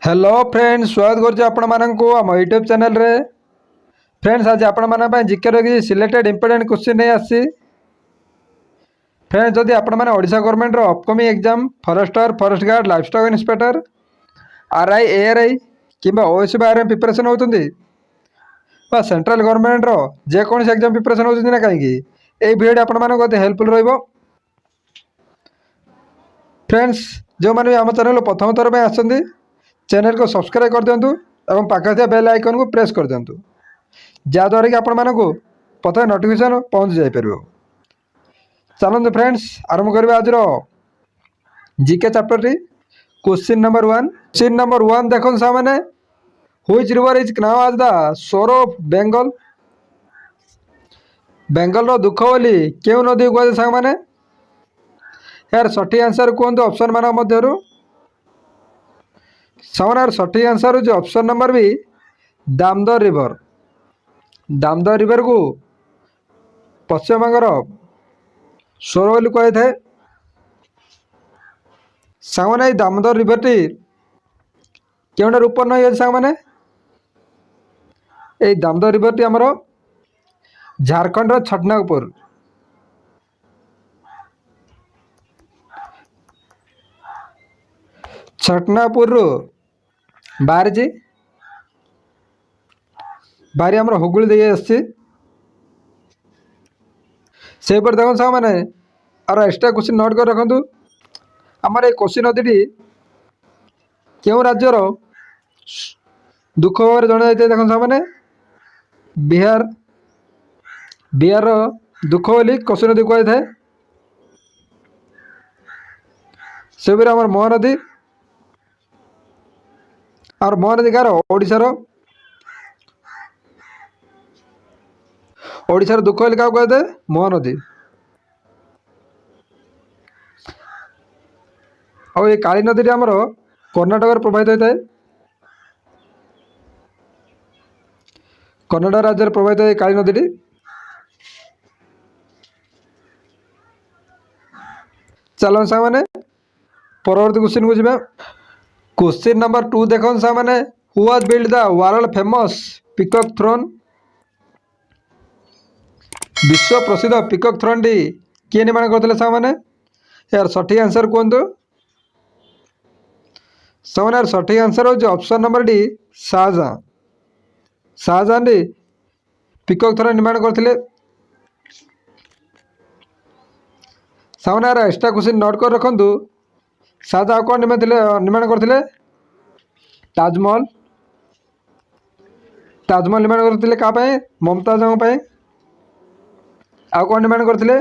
Hello friends, स्वागत करुच्चे आपण मानक आम यूट्यूब चैनल रे। फ्रेंड्स, आज आपण मान जिके किसी सिलेक्टेड इंपोर्टेंट क्वेश्चन नहीं आसी। फ्रेंड्स, जदि आपण मैंने ओडिशा गवर्नमेंट रो upcoming exam forester, forest guard, livestock inspector, RI, ARI किंबा ओएसबी आर में प्रिपरेशन होतुंदी बा सेंट्रल गवर्नमेंट रो जेकोसी एग्जाम प्रिपरेशन होतुंदी ना कहीं ये वीडियो आपण मानक अति हेल्पफुल रहिबो। फ्रेंड्स, जो मैंने आम चैनल प्रथम थर पे आसछन्ती चैनल को सब्सक्राइब कर दिंतु और पाखे थे बेल आइकन को प्रेस कर दिंतु जहाँद्वारा कि आपण मानक प्रथम नोटिफिकेशन पहुँच जापर। चलते फ्रेंड्स, आरंभ करवा आज जीके चैप्टर टी। Question number 1। क्वेश्चन नंबर 1 देखो सामने, which river is known as the sorrow of Bengal. Bengal रो दुख बोली क्यों नदी कहुए सांग मैंने? यार सठिक आंसर कहतु ऑप्शन मान मध्यरु सामने सठिक आंसर हो ऑप्शन नंबर भी दामोदर रिवर। दामोदर रिवर को पश्चिम बंगर सोर बोली कही थाए। सांगने दामोदर रिवर टी क्यों उत्पन्न हो सांग मैंने? ये दामोदर रिवर टी आमर झारखंड छटनागपुर छटनागपुर बाहरी बाहरी आम हुगुली दे आसपर देखो साग मैंने और एक्स्ट्रा क्वेश्चन नोट कर रखु। आमर ये कोशी नदी क्यों राज्यर दुख भाव जना जाए देखो साग मैंने बिहार। बिहार दुख बोली कोशी नदी कही थाए। से आम महानदी और महानदी कार ओडिशार ओडिशार दुख बोली क्या कहते महानदी। और ये काली नदी आमर कर्णाटक प्रभावित होता है। कर्णाटक राज्य प्रभावित है काली नदी। चलो सा मैंने परवर्ती क्वेश्चन को जी। क्वेश्चन नंबर 2 देखो सा मैंने, who was build the world famous peacock throne. विश्व प्रसिद्ध पिकॉक थ्रोन टी किए निर्माण करते सा मैंने? यार सठिक आंसर कहतु सामने सठिक आंसर हो option number D Shahjahan. Shahjahan टी पिकॉक थ्रोन निर्माण करते। सामने एक्स्ट्रा क्वेश्चन नोट कर रखु। शाहजहां कौन निर्माण करते? ताजमहल। ताजमहल निर्माण करते क्या? मुमताज आ कौन निर्माण करते?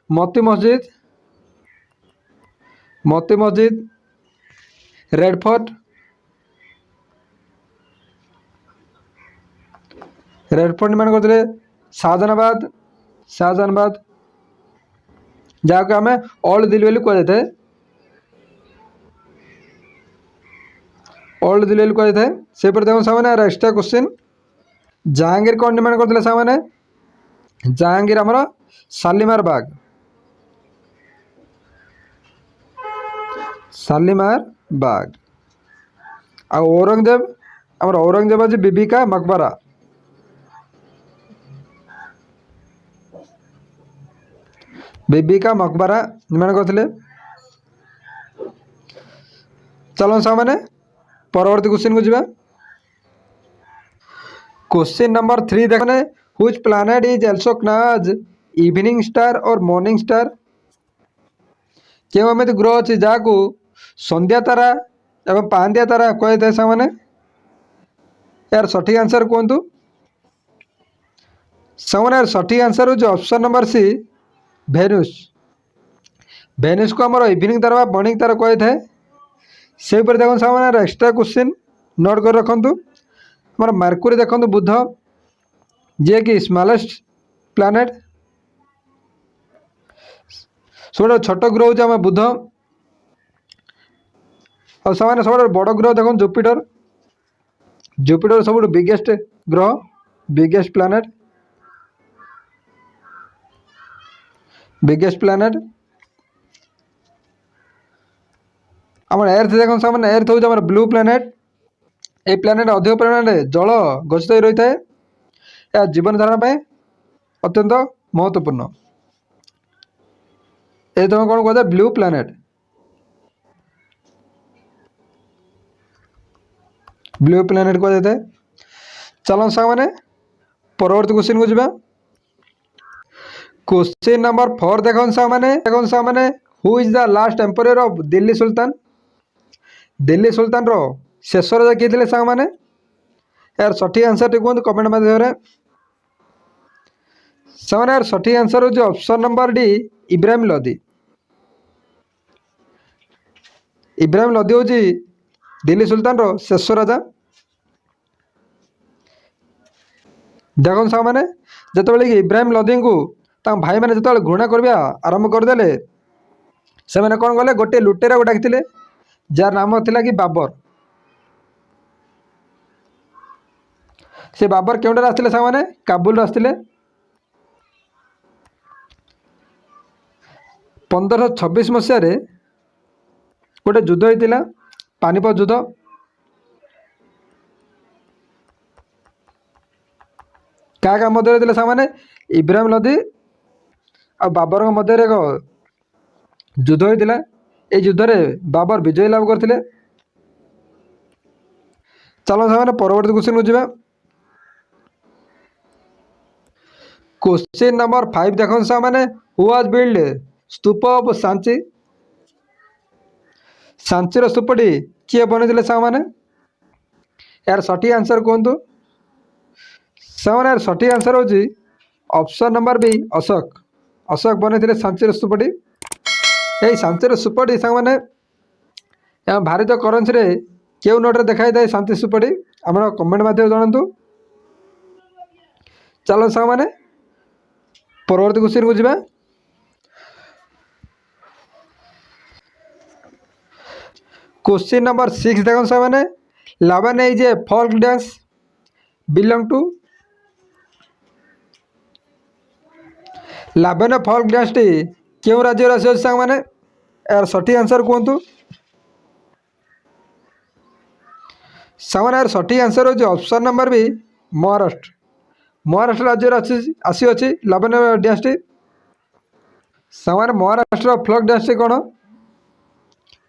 Moti Masjid. Moti Masjid, red fort. Red fort निर्माण करते शाहजहानाबाद। शाहजहानाबाद जहाँ को आम ओल्ड दिल्ली बोली कही था। ओल्ड दिल्ली कही था। से देखो सामने एक्स्ट्रा क्वेश्चन, जहांगीर कौन निर्माण करते सामने? जहांगीर आमर शालीमार बाग। शालीमार बाग। आ औरंगजेब आमर औरंगजेब आज बीबी का मकबरा। बीबी का मकबरा निर्माण करते। चलो सामने परवर्ती क्वेश्चन को जी। क्वेश्चन नंबर 3 देखने, which planet is also known as evening star और मॉर्निंग स्टार। क्यों एमती ग्रह अच्छी जहाँ को संध्या तारा एवं पांड्या तारा कही था सामने? यार सठिक आंसर कहतु सामने सठिक आंसर हो ऑप्शन नंबर सी भेनुस। भेनुस को आमर इवनिंग तारा मॉर्निंग तारा कही था। से देखो सामने एक्स्ट्रा क्वेश्चन नोट कर रखु। हमारा मरकुरी देखो बुध जे कि स्मॉलेस्ट प्लैनेट सब छोट ग्रह हो बुध। और सामने सब बड़ ग्रह देखो जुपिटर। जुपिटर सब बिगेस्ट ग्रह, बिगेस्ट प्लैनेट, बिगेस्ट प्लैनेट। आम एर्थ देखो सामने एर्थ हो ब्लू प्लैनेट। এই ପ୍ଲାନେଟ୍ ଅଧିକ ପରିମାଣରେ ଜଳ ଗଚ୍ଛିତ ହୋଇ ରହିଥାଏ। ଏହା ଜୀବନ ଧାରଣ ପାଇଁ ଅତ୍ୟନ୍ତ ମହତ୍ତ୍ୱପୂର୍ଣ୍ଣ। এই ତମେ କ'ଣ କୁହାଯାଏ? Blue planet. ବ୍ଲୁ ପ୍ଲାନେଟ୍ କୁହାଯାଇଥାଏ। ଚାଲନ୍ତୁ ସାଙ୍ଗମାନେ ପରବର୍ତ୍ତୀ କ୍ୱେଶ୍ଚିନ୍କୁ ଯିବା। क्वेश्चन नंबर 4 देखो सामने who is the last emperor of Delhi sultan. Delhi सुल्तान रो शेष राजा किए थे सांग मैंने यार सठिक आंसर टी कहते कमेंट माध्यम सामने यार सठिक आंसर हो option number D Ibrahim Lodi. Ibrahim Lodi हूँ दिल्ली सुल्तान रो शेष राजा। देखो सांग मैंने जिते कि इब्राहिम लोदी को भाई मैंने जो घृणा करवा आरंभ करदे से मैंने कौन कले गोटे लुटेरा को डाकते जार नाम थिला कि बाबर। से बाबर क्यों आसते सामने काबुल आसते 1526 मसीह गोटे युद्ध होता पानीपत युद्ध। क्या मध्य सामने इब्राहिम लोदी आ बाबर मध्य एक युद्ध होता। ये युद्ध में बाबर विजय लाभ करते। चलो सामने परवर्ती क्वेश्चन को जावा। क्वेश्चन नंबर 5 देखो सामने who was build stupa of Sanchi. सांचीर स्तूपटी किए बनी सामने यार सठिक आंसर कहतु सामने यार सठिक आंसर हो option number B Ashok. Ashok बनी सांचीर स्तूपटी। यही सांचीर स्तूपटी सामने भारत करेन्सी रे क्यों नोट देखा था शांति स्तूपटी आम कमेंट मध्यम जनातु। चलो सामने परवर्ती क्वेश्चन को जावा। क्वेश्चन नंबर 6 देखो सामने Lavani is a folk dance belong to. Lavani folk dance टी क्यों राज्य राशि अच्छे सांग मैंने यार सठिक आंसर कहतु सामने यार सठिक आंसर हो ऑप्शन नंबर भी महाराष्ट्र। महाराष्ट्र राज्य आसी अच्छी लावण्य डांस टी सामने महाराष्ट्र फ्लोक डांस टी कौन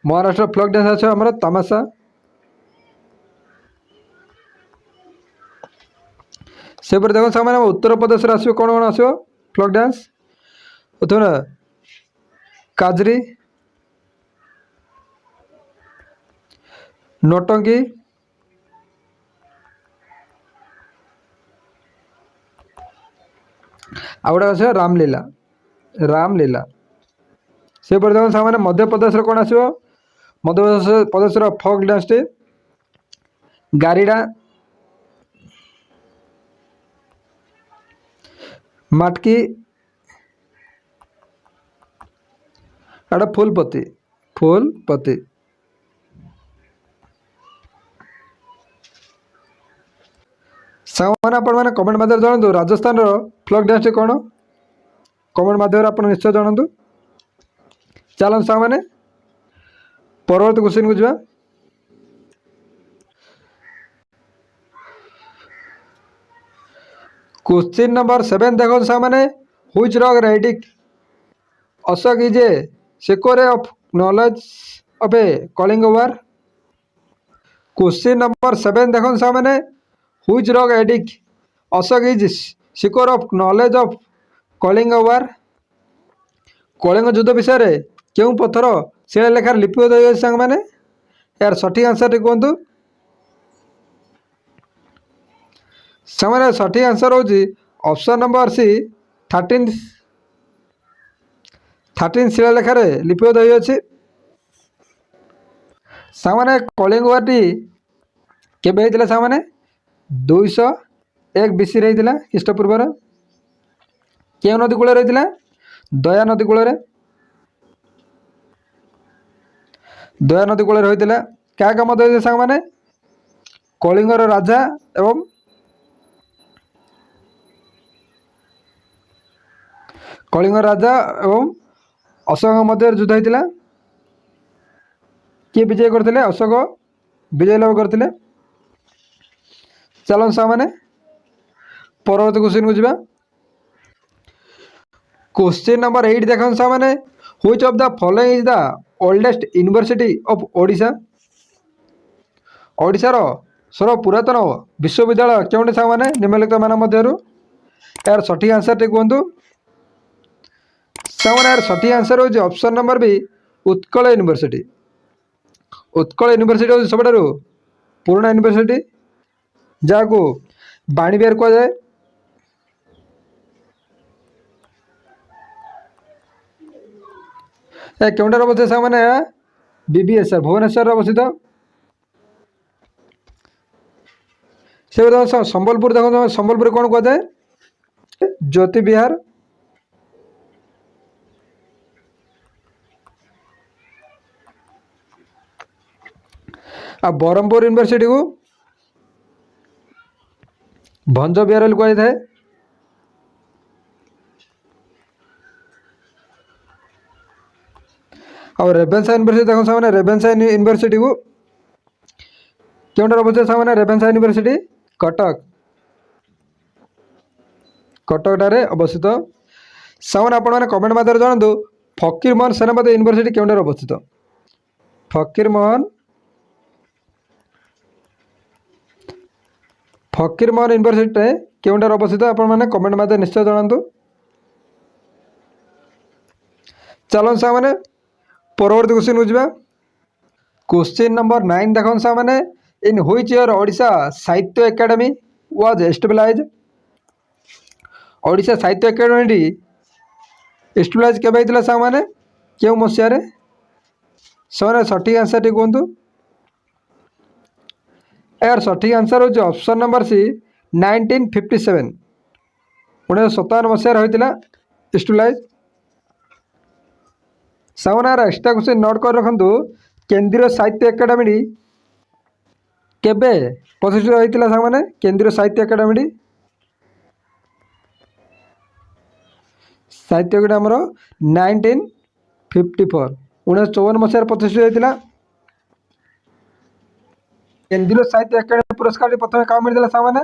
महाराष्ट्र फ्लोक डांस अच्छे आम तमाशा। से देखो सामने उत्तर प्रदेश आसो कौन कौन आसो फ्लोक डांस प्रथम काजरी नौटंकी आउटा आस रामलीला। रामलीला से देखो सामने मध्य प्रदेश कौन आसो Madhya Pradesh folk dance T गारिडा माटकी एटा फूलपति। फूलपति सामने आपण मैंने कमेंट मध्यम जनातु राजस्थान फ्लोक डांस टी कौन कमेंट मध्यम आप निश्चय जनातु। चलो सामने परवर्ती क्वेश्चन को जावा। क्वेश्चन नंबर 7 देखो सामने which rock riding Ashoka is a सेकोरे of knowledge of a Kalinga war. Question number 7 देखो सामने which rock riding Ashoka is सिकोर of knowledge of Kalinga war. Kalinga युद्ध विषय क्यों पत्थर शिलालेखार लिपिबद्ध हो सांग मैंने यार सठिक आंसर टी कहतु सामने सठिक आंसर हो ऑप्शन नंबर सी 13 शिलालेखार लिपिबद्ध हो सामने कलिंग वार टी केबे होता सामने 201 बीसी रही ख्रीष्टपूर्व क्यों नदी कूल रही दया नदी कूल दया नदी कूल होता क्या काम होता सांग मैंने कलिंगर राजा एवं कलिंग राजा एवं अशोक मध्य युद्ध होता किए विजय करते अशोक विजय लाभ करते चलो सामने परवर्त क्वेश्चन को जावा। क्वेश्चन नंबर 8 देखो सामने which of the following is the oldest university of Odisha. ओडिशार सर्व पुरातन विश्वविद्यालय केउंटे सामने निम्नलिखित मान मध्यरु यार सठिक आंसर टी कहतु सामने। यार सठिक आंसर हो option number B Utkal university. Utkal university हूँ सब पुराना यूनिवर्सिटी जहाँ को बाणी बिहार कहुए। केउंटार अवस्थित सामने बीबीएसआर भुवनेश्वर अवस्थित। से संबलपुर देखो संबलपुर कौन कहुए ज्योति विहार। आ ब्रह्मपुर यूनिवर्सिटी को भंज विहार कही थाए। और रेभेन्सा यूनिवर्सिटी देखो सामने रेभेन्सा यूनिवर्सिटी को केउंटार अवस्थित सामने रेभेन्सा यूनिवर्सिटी कटक। कटक ठारे अवस्थित सामने आपण मैंने कमेंट माध्यम जानतु फकीर मोहन सेनापति यूनिवर्सिटी केउंटार अवस्थित। फकीर मोहन यूनिवर्सिटी केउंटार अवस्थित आपण मैंने कमेंट माध्यम निश्चय जानतु। चलो सामने परवर्त क्वेश्चन को जावा। क्वेश्चन नंबर 9 देखो सामने इन व्हिच ईयर ओडिशा साहित्य एकेडमी वाज एस्टेब्लाइज। ओडिशा साहित्य एकेडमी एस्टेब्लाइज केबे होइतिला सामने केउ मसिया रे सामने सठिक आंसर टी कहतु। यार सठिक आंसर हो ऑप्शन नंबर सी 1957 1957 मसीह होइतिला एस्टेब्लाइज। सामने यार एक्स्ट्रा क्वेश्चन नोट कर रखु केंद्रीय साहित्य एकेडमी केबे प्रतिष्ठित होइतिला सामने केंद्रीय साहित्य एकेडमी साहित्य एकेडमी हमरो 1954 1954 मसीह प्रतिष्ठित होइतिला। केंद्रीय साहित्य एकेडमी पुरस्कार प्रथम क्या मिलता सामने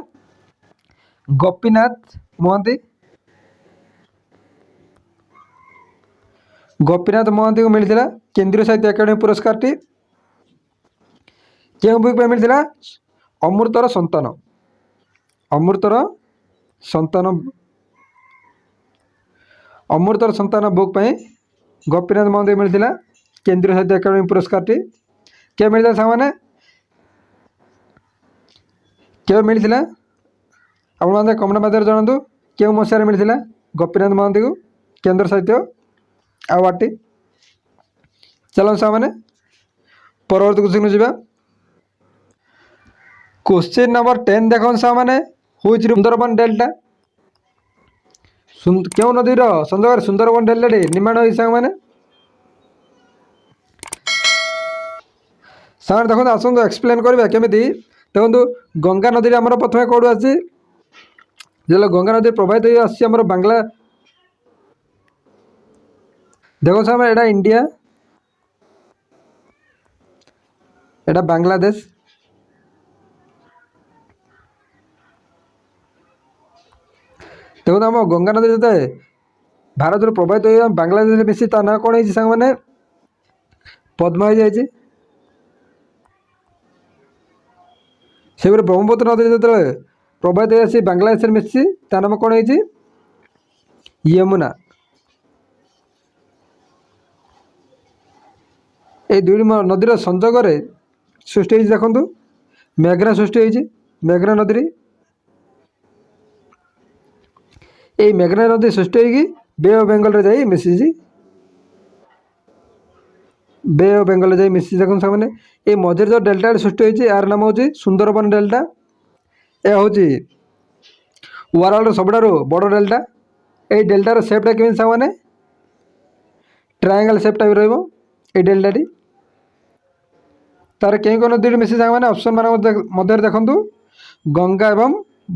गोपीनाथ महांती। गोपीनाथ महांती को मिलता केंद्रीय साहित्य एकेडमी पुरस्कार टी क्यों बुक पे मिलता अमृतर संतान। अमृतर संतान अमृतर संतान बुक पे गोपीनाथ महांती मिलता केंद्रीय साहित्य एकेडमी पुरस्कार टी क्या मिलता सामने क्यों मिलता आप कमेंट माध्यम जानतु क्यों मसीह मिलता गोपीनाथ महांती को केंद्र साहित्य अवार्ड टी। चलो सामने परवर्त क्वेश्चन को जावा। क्वेश्चन नंबर 10 देखो सामने व्हिच सुंदरबन डेल्टा क्यों नदी संदर्भ सुंदरबन डेल्टा टी निर्माण हो सामने सामने देखो आसतु एक्सप्लेन करवा केमी देखो गंगा नदी आमर प्रथम कौट आसी जो गंगा नदी प्रभावित हो आम बांग्ला देखो सामने एटा इंडिया एटा बांग्लादेश देखो आम गंगा नदी जो भारत प्रभावित हो बांग्लादेश मिसी ता ना कौन है मैंने पद्मा हो जाए से ब्रह्मपुत्र नदी जो प्रभावित हो बांग्लादेश मिसी ता नाम कौन है यमुना। ये दुई नदीर संजोग सृष्टि देखु मेघना सृष्टि होती मेघना नदी ये मेघना नदी सृष्टि होगी बे ऑफ बेंगल जा मिसी बे ऑफ बेंगल जा मिसी देखो सामने ये मझे जो डेल्टा सृष्टि होती यार नाम हूँ सुंदरबन डेल्टा। यह हूँ वर्ल्ड सबुठ बड़ डेल्टा ये डेल्टार सेपटा केमी सामने ट्रायंगल सेपटा भी रही डेल्टा टी तार कई कौन नदी मिसी मैंने ऑप्शन मान मध्य देखु गंगा एवं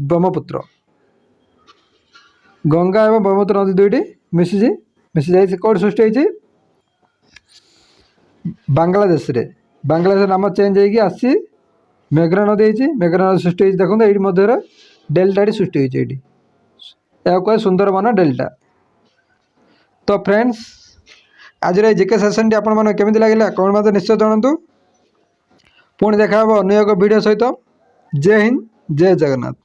ब्रह्मपुत्र गंगा एवं ब्रह्मपुत्र नदी दुईटी मिसी मिसी जाए कौट सृष्टि होती बांग्लादेश रे बांग्लादेश नाम चेंज होगी आसी मेघना नदी होती मेघना नदी सृष्टि होती देखो ये मध्य डेल्टाटी सृष्टि होती यह कहे सुंदरबन डेल्टा। तो फ्रेंड्स आज जीके सेसन टी आपण केमी लगे कमेंट मत निश्चय जनातु पुणी देखा अन्य एक वीडियो सहित। जय हिंद जय जगन्नाथ।